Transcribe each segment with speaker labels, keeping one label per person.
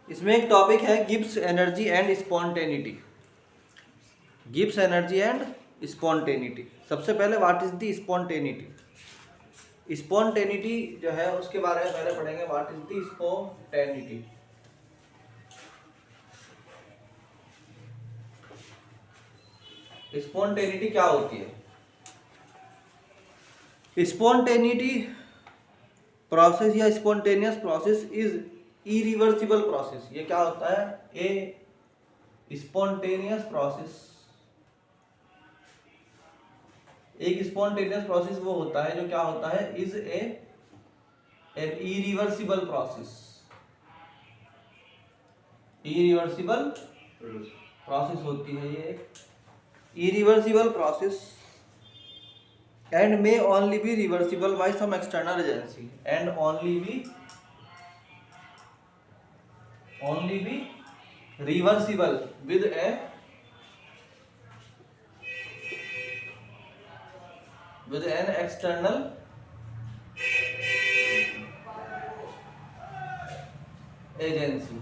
Speaker 1: इसमें एक टॉपिक है Gibbs energy and spontaneity. Gibbs energy and spontaneity. सबसे पहले what is the spontaneity. Spontaneity जो है उसके बारे में पहले पढ़ेंगे। What is the spontaneity. Spontaneity क्या होती है? स्पॉन्टेनिटी प्रोसेस या spontaneous process is irreversible process. ये क्या होता है? ए स्पॉन्टेनियस प्रोसेस। एक स्पॉन्टेनियस प्रोसेस वो होता है जो क्या होता है? Is an irreversible process. Irreversible process होती है ये एक irreversible process and may only be reversible by some external agency and only be reversible with an external agency।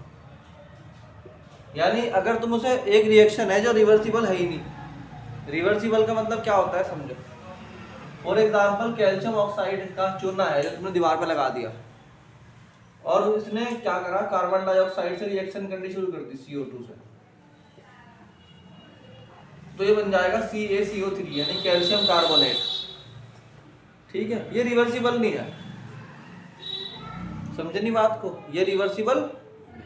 Speaker 1: यानी अगर तुम उसे एक रिएक्शन है जो रिवर्सिबल है ही नहीं। रिवर्सिबल का मतलब क्या होता है समझो। फॉर एग्जाम्पल कैल्शियम ऑक्साइड का चूना है जो तुमने दीवार पर लगा दिया और इसने क्या करा, कार्बन डाइऑक्साइड से रिएक्शन करनी शुरू कर दी CO2 से, तो ये बन जाएगा CaCO3 यानी कैल्शियम कार्बोनेट। ठीक है, ये रिवर्सिबल नहीं है। समझे नहीं बात को? ये रिवर्सिबल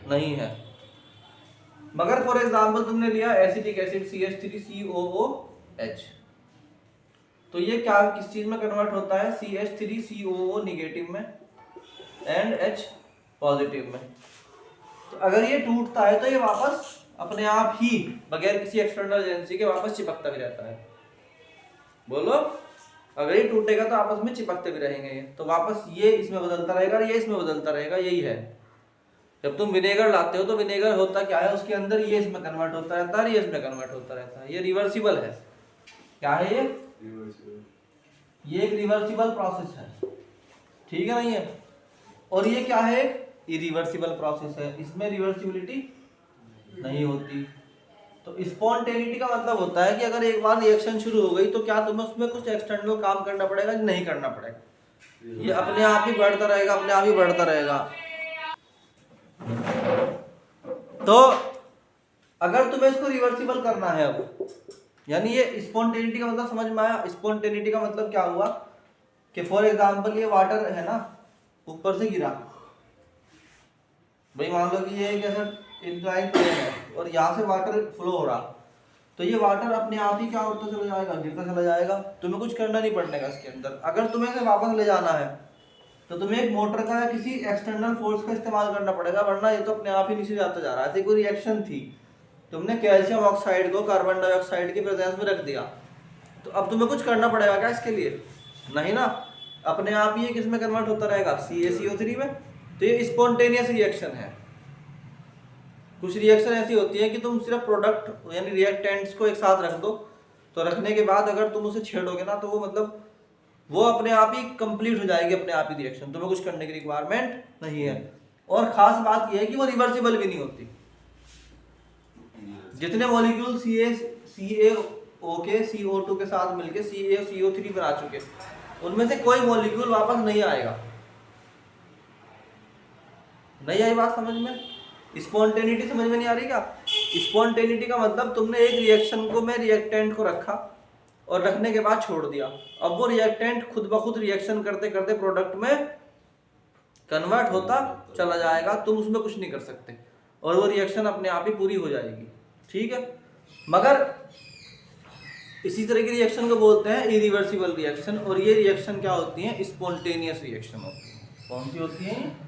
Speaker 1: नहीं है। मगर फॉर एग्जाम्पल तुमने लिया एसिटिक एसिड CH3COOH, तो ये क्या किस चीज में कन्वर्ट होता है? CH3COO निगेटिव में एंड H पॉजिटिव में। तो अगर ये टूटता है तो ये वापस अपने आप ही बगैर किसी एक्सटर्नल एजेंसी के वापस चिपकता भी रहता है। बोलो, अगर ये टूटेगा तो आपस में चिपकते भी रहेंगे ये, तो वापस ये इसमें बदलता रहेगा, ये इसमें बदलता रहेगा। यही है, जब तुम विनेगर लाते हो तो विनेगर होता क्या है, उसके अंदर ये इसमें कन्वर्ट होता रहता है, ये इसमें कन्वर्ट होता रहता है। ये रिवर्सिबल है। क्या है ये एक रिवर्सिबल प्रोसेस है। ठीक है, नहीं है? और ये क्या है? इरिवर्सिबल प्रोसेस है, इसमें रिवर्सिबिलिटी नहीं होती। तो स्पॉन्टेनिटी का मतलब होता है कि अगर एक बार रिएक्शन शुरू हो गई तो क्या तुम्हें उसमें कुछ एक्सटर्नल काम करना पड़ेगा? नहीं करना पड़ेगा, ये अपने आप ही बढ़ता रहेगा, अपने आप ही बढ़ता रहेगा। तो अगर तुम्हें इसको रिवर्सिबल करना है अब, यानी ये स्पॉन्टेनिटी का मतलब समझ में आया? स्पॉन्टेनिटी का मतलब क्या हुआ कि फॉर एग्जांपल ये वाटर है ना, ऊपर से गिरा भाई, मान लो कि ये कैसा इंक्लाइन प्लेन है और यहाँ से वाटर फ्लो हो रहा, तो ये वाटर अपने आप ही क्या होता चला जाएगा? गिरता चला जाएगा। तुम्हें कुछ करना नहीं पड़ेगा इसके अंदर। अगर तुम्हें इसे वापस ले जाना है तो तुम्हें एक मोटर का या किसी एक्सटर्नल फोर्स का इस्तेमाल करना पड़ेगा, वरना ये तो अपने आप ही नीचे जाता जा रहा है। ऐसी कोई रिएक्शन थी, तुमने कैल्शियम ऑक्साइड को कार्बन डाइऑक्साइड की प्रेजेंस में रख दिया, तो अब तुम्हें कुछ करना पड़ेगा क्या इसके लिए? नहीं ना, अपने आप ही ये किस में कन्वर्ट होता रहेगा? CaCO3 में। तो ये स्पॉन्टेनियस रिएक्शन है। कुछ रिएक्शन ऐसी होती है कि तुम सिर्फ प्रोडक्ट यानी रिएक्टेंट्स को एक साथ रख दो, तो रखने के बाद अगर तुम उसे छेड़ोगे ना तो वो मतलब वो अपने आप ही कंप्लीट हो जाएगी, अपने आप ही रिएक्शन, तुम्हें कुछ करने की रिक्वायरमेंट नहीं है। और खास बात यह है कि वो रिवर्सिबल भी नहीं होती। जितने मॉलिक्यूल CaO के CO2 के साथ मिलके CaCO3 बना चुके, उनमें से कोई मॉलिक्यूल वापस नहीं आएगा। नहीं आई बात समझ में? स्पॉन्टेनिटी समझ में नहीं आ रही क्या? स्पॉन्टेनिटी का मतलब तुमने एक रिएक्शन को में रिएक्टेंट को रखा और रखने के बाद छोड़ दिया, अब वो रिएक्टेंट खुद ब खुद रिएक्शन करते करते प्रोडक्ट में कन्वर्ट होता चला जाएगा। तुम उसमें कुछ नहीं कर सकते और वो रिएक्शन अपने आप ही पूरी हो जाएगी। ठीक है, मगर इसी तरह की रिएक्शन को बोलते हैं इरिवर्सिबल रिएक्शन। और ये रिएक्शन क्या होती है? स्पॉन्टेनियस रिएक्शन होती है। कौन सी होती है?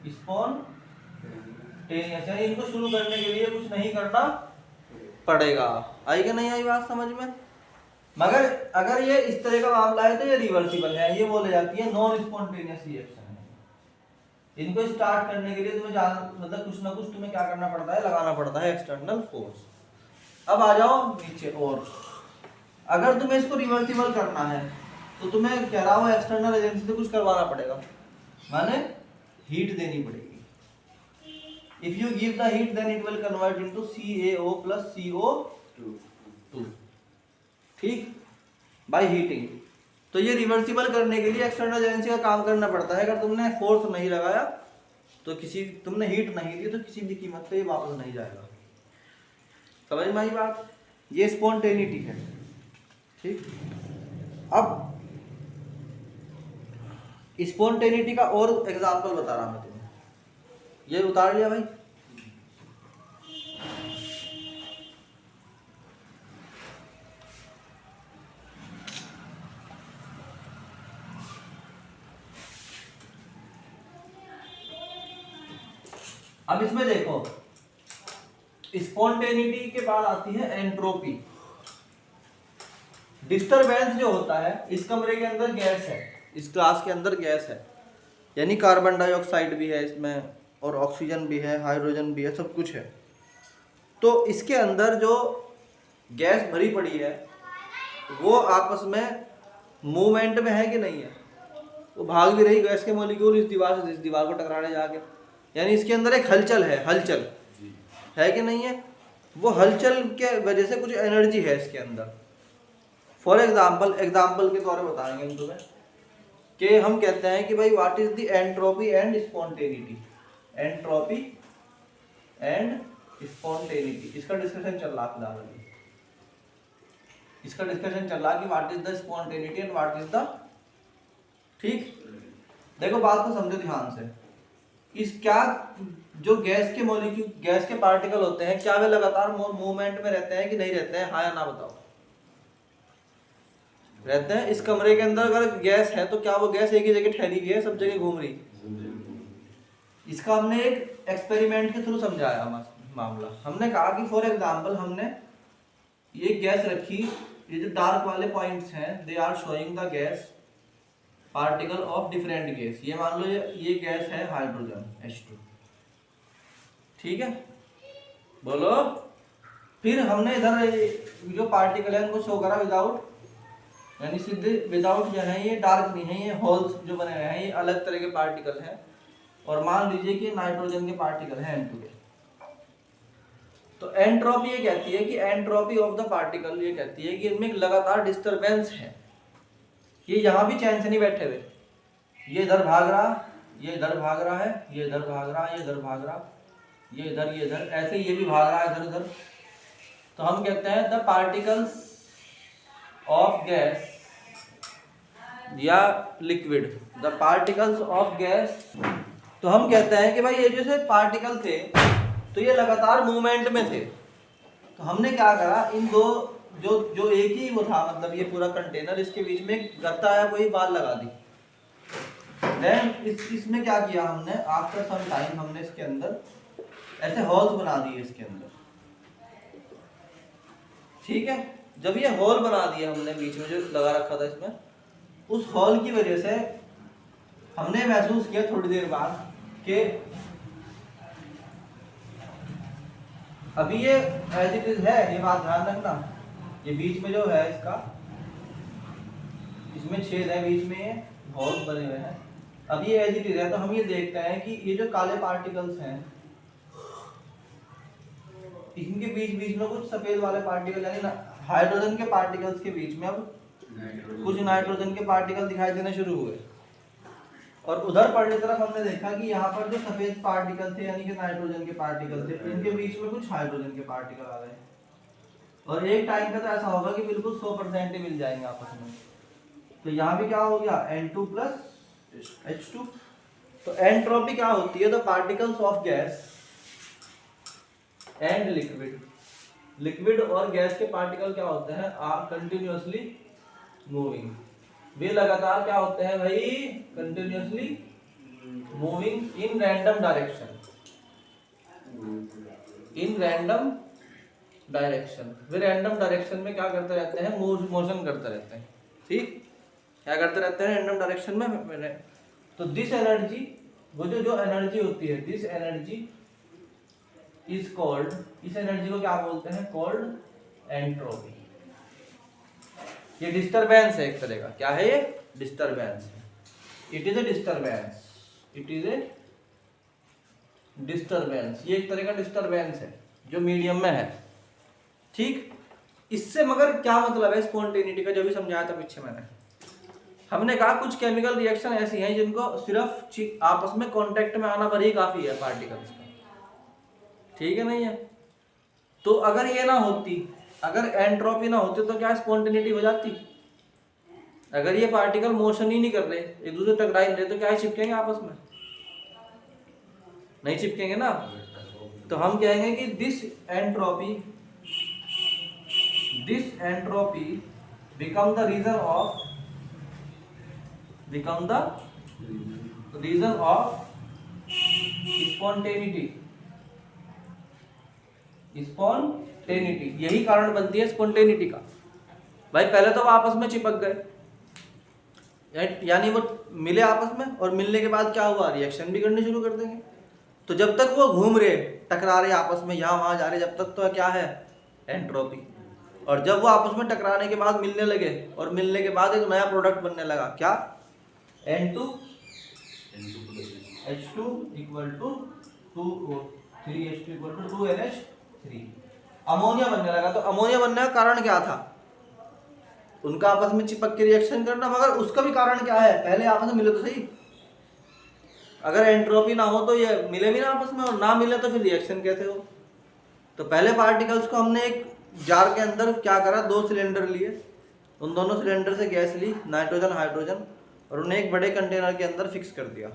Speaker 1: स्पॉन्टेनियस। यानी इनको शुरू करने के लिए कुछ नहीं करना पड़ेगा। आई कि नहीं आई बात समझ में? मगर अगर ये इस तरह का मामला है तो ये रिवर्सिबल है, ये बोले जाती है नॉन स्पॉन्टेनियस रिएक्शन है। इनको स्टार्ट करने के लिए तुम्हें मतलब कुछ ना कुछ तुम्हें क्या करना पड़ता है? लगाना पड़ता है एक्सटर्नल फोर्स। अब आ जाओ नीचे। और अगर तुम्हें इसको रिवर्सिबल करना है तो तुम्हें कह रहा हूं एक्सटर्नल एजेंसी से कुछ करवाना पड़ेगा, माने हीट देनी पड़ेगी। If you give the heat then it will convert into CaO plus CO2, ठीक, बाय हीटिंग। तो ये रिवर्सिबल करने के लिए एक्सटर्नल एजेंसी का काम करना पड़ता है। अगर तुमने फोर्स नहीं लगाया तो तुमने हीट नहीं दी तो किसी भी कीमत पे ये वापस नहीं जाएगा। समझ में आई बात? ये स्पॉन्टेनिटी है, ठीक। अब स्पॉन्टेनिटी का और एग्जांपल बता रहा मैं तुम्हें, ये उतार लिया भाई। अब इसमें देखो, स्पॉन्टेनिटी के बाद आती है एंट्रोपी। डिस्टरबेंस जो होता है, इस कमरे के अंदर गैस है, इस क्लास के अंदर गैस है, यानी कार्बन डाइऑक्साइड भी है इसमें और ऑक्सीजन भी है, हाइड्रोजन भी है, सब कुछ है। तो इसके अंदर जो गैस भरी पड़ी है वो आपस में मूवमेंट में है कि नहीं है? वो भाग भी रही गैस के मॉलिक्यूल इस दीवार से इस दीवार को टकराने जाके, यानी इसके अंदर एक हलचल है, हलचल है कि नहीं है? वो हलचल के वजह से कुछ एनर्जी है इसके अंदर। फॉर एग्जाम्पल के तौर पर बताएंगे हम तुम्हें कि हम कहते हैं कि भाई what is the entropy and spontaneity. Entropy and spontaneity, इसका डिस्कशन चल रहा फिलहाल अभी। इसका डिस्कशन चल रहा कि what is the spontaneity and what is the, ठीक। देखो बात को समझो ध्यान से। इस क्या जो गैस के मॉलिक्यूल, गैस के पार्टिकल होते हैं, क्या वे लगातार मूवमेंट में रहते हैं कि नहीं रहते हैं? हाँ या ना बताओ? रहते हैं। इस कमरे के अंदर अगर गैस है तो क्या वो गैस एक ही जगह ठहरी हुई है, सब जगह घूम रही? इसका हमने एक एक्सपेरिमेंट के थ्रू समझाया मामला। हमने कहा कि फॉर एग्जांपल हमने ये गैस रखी, ये जो डार्क वाले पॉइंट्स हैं they are showing the gas particle of different gas. ये मान लो ये गैस है हाइड्रोजन H2, ठीक है, बोलो। फिर हमने इधर जो पार्टिकल है उनको शो करा विदाउट, यानी सीधे विदाउट जो है, ये डार्क नहीं है, ये होल्स जो बने हुए हैं ये अलग तरह के पार्टिकल हैं। और मान लीजिए कि नाइट्रोजन के पार्टिकल हैं N2 के। तो एंट्रोपी ये कहती है कि एंट्रोपी ऑफ द पार्टिकल ये कहती है कि इनमें लगातार डिस्टरबेंस है। ये यहाँ भी चैन से नहीं बैठे हुए, ये इधर भाग रहा, ये इधर भाग रहा है, ये इधर भाग रहा, ये इधर भाग रहा, ये इधर, ऐसे ये भी भाग रहा है इधर उधर। तो हम कहते हैं द पार्टिकल्स ऑफ गैस या liquid, the particles of gas. तो हम कहते हैं कि भाई ये जैसे पार्टिकल थे तो ये लगातार मूवमेंट में थे। तो हमने क्या करा, इन दो जो एक ही वो था, मतलब ये पूरा कंटेनर, इसके बीच में गत्ता है, वही बाल लगा दी। देन इसमें क्या किया हमने, आफ्टर सम टाइम हमने इसके अंदर ऐसे होल्स बना दिए इसके अंदर, ठीक है। जब ये होल बना दिया हमने बीच में जो लगा रखा था इसमें, उस होल की वजह से हमने महसूस किया थोड़ी देर बाद कि अभी ये एज इट इज है, ये बात ध्यान रखना। ये बीच में जो है इसका, इसमें छेद है बीच में, ये होल बने हुए हैं। अब ये एज इट इज है, तो हम ये देखते हैं कि ये जो काले पार्टिकल्स हैं इनके बीच में कुछ सफेद वाले पार्टिकल, यानी हाइड्रोजन के पार्टिकल्स के बीच में अब कुछ नाइट्रोजन के पार्टिकल दिखाई देने शुरू हुए। और उधर पड़ने तरफ हमने देखा कि यहाँ पर जो सफेद पार्टिकल थे, यानी कि नाइट्रोजन के पार्टिकल थे, इनके बीच में कुछ हाइड्रोजन के पार्टिकल आ गए। और एक टाइम पे तो ऐसा होगा कि बिल्कुल 100% ही मिल जाएंगे आपस में। तो यहाँ भी क्या हो गया, N2 प्लस H2। तो एंट्रोपी क्या होती है, the particles of gas and liquid और गैस के पार्टिकल क्या होते हैं, आर कंटिन्यूअसली मूविंग। वे लगातार क्या होते हैं भाई, continuously moving in random direction, way random direction में क्या करते रहते हैं, मोशन करते रहते हैं, ठीक। क्या करते रहते हैं, रैंडम डायरेक्शन में। तो दिस एनर्जी, वो जो एनर्जी होती है, दिस एनर्जी इज कॉल्ड, इस एनर्जी को क्या बोलते हैं, कॉल्ड एंट्रोपी। ये डिस्टरबेंस है एक तरह का, क्या है ये, डिस्टरबेंस है। It is a disturbance, it is a disturbance, ये एक तरह का डिस्टरबेंस है जो मीडियम में है, ठीक। इससे मगर क्या मतलब है स्पॉन्टेनिटी का, जो भी समझाया था पीछे मैंने, हमने कहा कुछ केमिकल रिएक्शन ऐसी हैं जिनको सिर्फ आपस में कांटेक्ट में आना भर ही काफी है पार्टिकल्स का, ठीक है, नहीं है। तो अगर ये ना होती, अगर एंट्रोपी ना होती तो क्या स्पॉन्टेनिटी हो जाती? अगर ये पार्टिकल मोशन ही नहीं कर रहे, एक दूसरे टकरा ही नहीं रहे, तो क्या चिपकेंगे आपस में? नहीं चिपकेंगे ना। तो हम कहेंगे कि this entropy become the reason of spontaneity, यही कारण बनती है स्पॉन्टेनिटी का। भाई पहले तो वो आपस में चिपक गए, यानी वो मिले आपस में, और मिलने के बाद क्या हुआ, रिएक्शन भी करने शुरू कर देंगे। तो जब तक वो घूम रहे, टकरा रहे आपस में, यहाँ वहाँ जा रहे, जब तक तो क्या है, एंट्रोपी। और जब वो आपस में टकराने के बाद मिलने लगे, और मिलने के बाद एक नया प्रोडक्ट बनने लगा, क्या, N2H2 equal to 3H2 equal to 2NH3, ammonia बनने लगा। तो अमोनिया बनने का कारण क्या था? उनका आपस में चिपक के रिएक्शन करना, मगर उसका भी कारण क्या है, पहले आपस में मिले तो सही। अगर एंट्रोपी ना हो तो ये मिले भी ना आपस में, और ना मिले तो फिर रिएक्शन कैसे हो? तो पहले पार्टिकल्स को हमने एक जार के अंदर क्या करा, 2 सिलेंडर लिए, उन दोनों सिलेंडर से गैस ली, नाइट्रोजन हाइड्रोजन, और उन्हें एक बड़े कंटेनर के अंदर फिक्स कर दिया।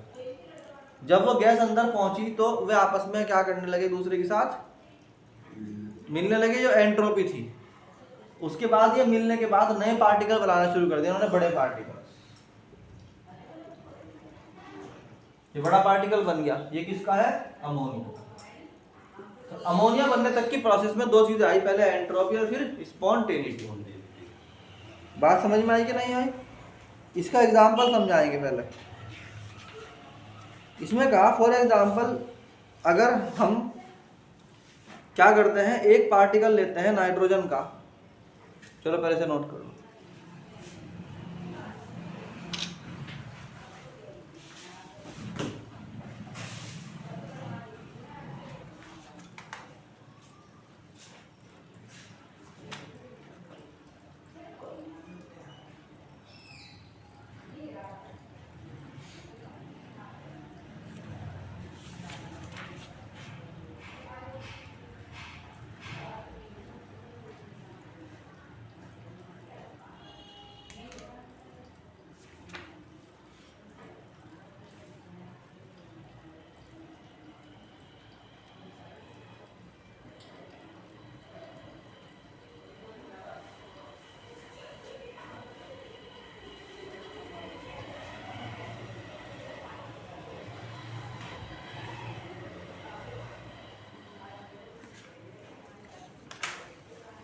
Speaker 1: जब वो गैस अंदर पहुंची तो वे आपस में क्या करने लगे, दूसरे के साथ मिलने लगे, जो एंट्रोपी थी। उसके बाद ये मिलने के बाद नए पार्टिकल बनाना शुरू कर दिया उन्होंने, बड़े पार्टिकल। ये बड़ा पार्टिकल बन गया, ये किसका है, अमोनिया। तो अमोनिया बनने तक की प्रोसेस में 2 चीजें आई, पहले एंट्रोपी और फिर स्पॉन्टेनिटी। बात समझ में आई कि नहीं आई? इसका एग्जांपल समझाएंगे पहले। इसमें कहा फॉर एग्जांपल, अगर हम क्या करते हैं, एक पार्टिकल लेते हैं नाइट्रोजन का, चलो पहले से नोट कर लो।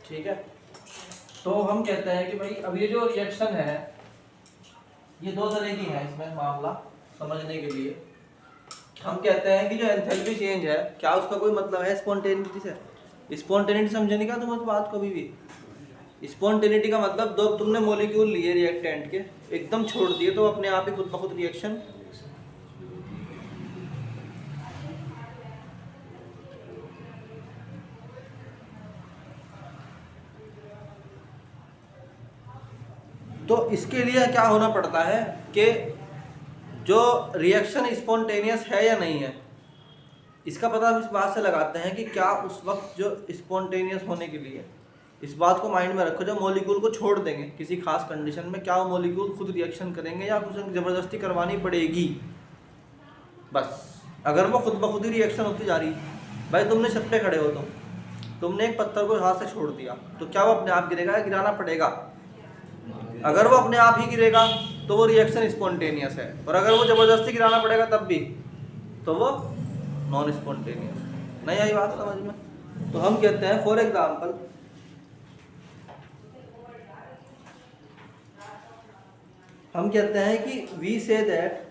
Speaker 1: ठीक है, तो हम कहते हैं कि भाई अब ये जो रिएक्शन है, ये 2 तरह की है। इसमें मामला समझने के लिए हम कहते हैं कि जो एंथैल्पी चेंज है, क्या उसका कोई मतलब है स्पॉन्टेनिटी से? स्पॉन्टेनिटी समझने का तुम उस बात को भी स्पॉन्टेनिटी का मतलब, दो तुमने मॉलिक्यूल लिए रिएक्टेंट के, एकदम छोड़ दिए तो अपने आप ही खुद ब खुद रिएक्शन। तो इसके लिए क्या होना पड़ता है कि जो रिएक्शन स्पॉन्टेनियस है या नहीं है, इसका पता हम इस बात से लगाते हैं कि क्या उस वक्त जो स्पॉन्टेनियस होने के लिए, इस बात को माइंड में रखो, जब मॉलिक्यूल को छोड़ देंगे किसी खास कंडीशन में, क्या वो मॉलिक्यूल खुद रिएक्शन करेंगे या कुछ ज़बरदस्ती करवानी पड़ेगी? बस अगर वो खुद ब खुद ही रिएक्शन होती जा रही, भाई तुमने छत पे खड़े हो, तुमने एक पत्थर को हाथ से छोड़ दिया, तो क्या वो अपने आप गिरेगा या गिराना पड़ेगा? अगर वो अपने आप ही गिरेगा तो वो रिएक्शन स्पॉन्टेनियस है, और अगर वो ज़बरदस्ती गिराना पड़ेगा तब भी, तो वो नॉन स्पॉन्टेनियस। नहीं आई बात समझ में? तो हम कहते हैं फॉर एग्जाम्पल, हम कहते हैं कि we say that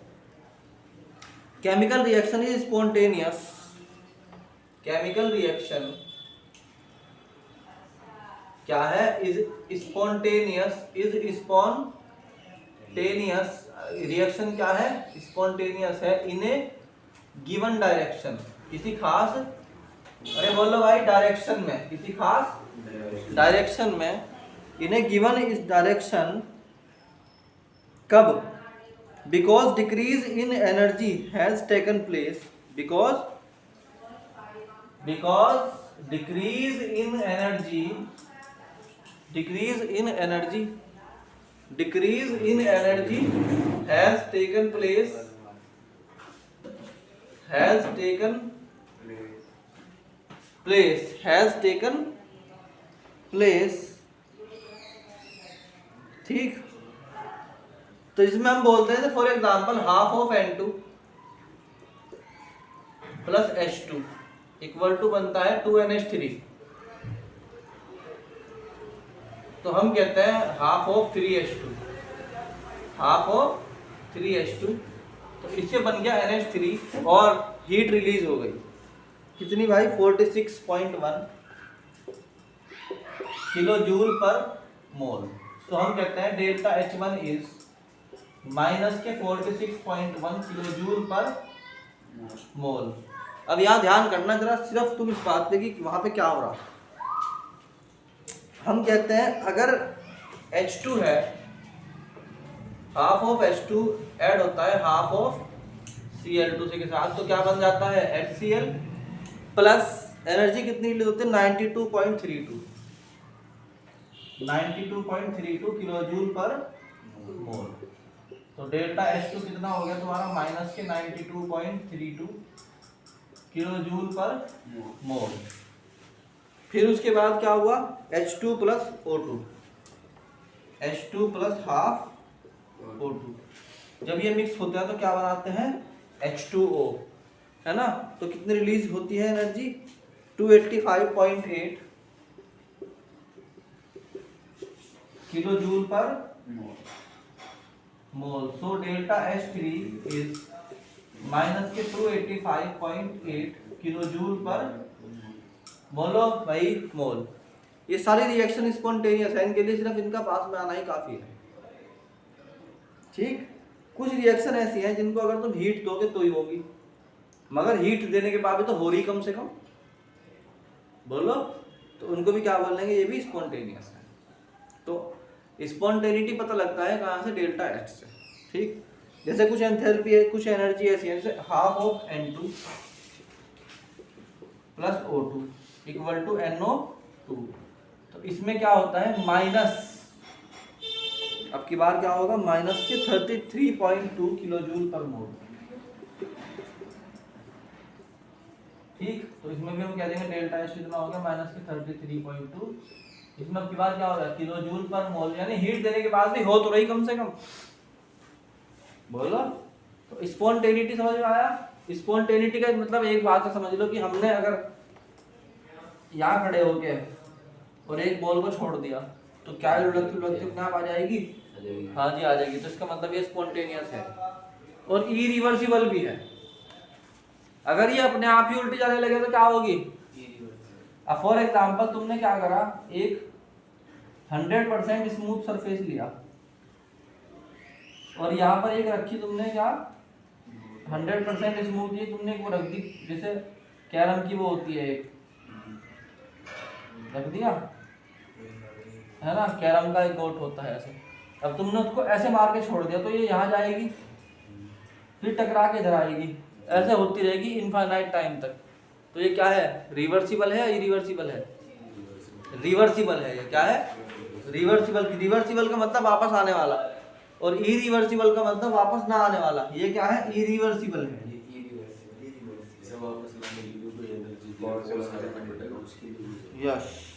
Speaker 1: chemical reaction is spontaneous, chemical reaction क्या है, इज स्पॉन्टेनियस, रिएक्शन क्या है, स्पॉन्टेनियस है इन ए गिवन डायरेक्शन, किसी खास, अरे बोलो भाई, डायरेक्शन में, किसी खास डायरेक्शन में, इन्हें गिवन इस डायरेक्शन कब, because decrease in energy has taken place, because decrease in energy, has taken place, ठीक। तो इसमें हम बोलते हैं for example half of N2 plus H2 equal to बनता है 2NH3। तो हम कहते हैं हाफ ऑफ 3H2, तो इससे बन गया NH3 और हीट रिलीज हो गई कितनी भाई, 46.1 किलो जूल पर मोल। तो हम कहते हैं डेल्टा H1 इज माइनस के 46.1 किलो जूल पर मोल। अब यहाँ ध्यान करना जरा, सिर्फ तुम इस बात पे कि वहां पे क्या हो रहा। हम कहते हैं अगर H2 है, हाफ ऑफ H2 ऐड होता है हाफ ऑफ Cl2 के साथ, तो क्या बन जाता है HCl प्लस एनर्जी कितनी रिलीज होती है 92.32 किलो जूल पर मोल। तो डेल्टा H2 कितना हो गया तुम्हारा, माइनस के 92.32 किलो जूल पर मोल। फिर उसके बाद क्या हुआ, H2 plus O2, H2 plus half O2, जब ये मिक्स होता है तो क्या बनाते हैं H2O, है ना। तो कितनी रिलीज होती है एनर्जी, 285.8 किलो जूल पर मोल। So delta H3 is minus के 285.8 किलो जूल पर, बोलो भाई, मोल। ये सारी रिएक्शन स्पॉन्टेनियस है, इनके लिए सिर्फ इनका पास में आना ही काफी है, ठीक। कुछ रिएक्शन ऐसी हैं जिनको अगर तुम हीट दोगे तो ही होगी, मगर हीट देने के बाद भी तो हो रही कम से कम, बोलो। तो उनको भी क्या बोलेंगे, ये भी स्पॉन्टेनियस है। तो स्पॉन्टेनिटी पता लगता है कहाँ से, डेल्टा H से, ठीक। जैसे कुछ एंथैल्पी है, कुछ एनर्जी ऐसी है, जैसे half of N2 plus O2 equal to NO2। तो इसमें क्या होता है माइनस, अब की बार क्या होगा, माइनस के 33.2 किलो जूल पर मोल, ठीक। तो इसमें भी हम कह देंगे डेल्टा H कितना हो गया, माइनस के 33.2। इसमें अब की बार क्या हो रहा है, किलो जूल पर मोल, यानी हीट देने के बाद भी हो तो रही कम से कम, बोलो। तो स्पॉन्टेनिटी समझ में आया। स्पॉन्टेनिटी का मतलब एक बात से समझ लो कि हमने अगर यहाँ खड़े होके और एक बॉल को छोड़ दिया तो क्या लुढ़कती अपने आप आ जाएगी, हाँ जी आ जाएगी। तो इसका मतलब ये स्पॉन्टेनियस है और इरिवर्सिबल भी है। अगर ये अपने आप ही उल्टी जाने लगे तो क्या होगी, अब फॉर एग्जाम्पल तुमने क्या करा, एक 100% स्मूथ सरफेस लिया और यहाँ पर एक रखी तुमने, क्या 100% स्मूथ, ये तुमने वो रख दी, जैसे कैरम की वो होती है एक, रख दिया है ना, कैरम का एक गोट होता है ऐसे। अब तुमने उसको ऐसे मार के छोड़ दिया तो ये यहाँ जाएगी, फिर टकरा के इधर आएगी, ऐसे होती रहेगी इनफाइनाइट टाइम तक। तो ये क्या है, रिवर्सिबल है या इरिवर्सिबल है, रिवर्सिबल है। ये क्या है, रिवर्सिबल। रिवर्सिबल का मतलब वापस आने वाला, और इरिवर्सिबल का मतलब वापस ना आने वाला। ये क्या है, इरिवर्सिबल है। यस।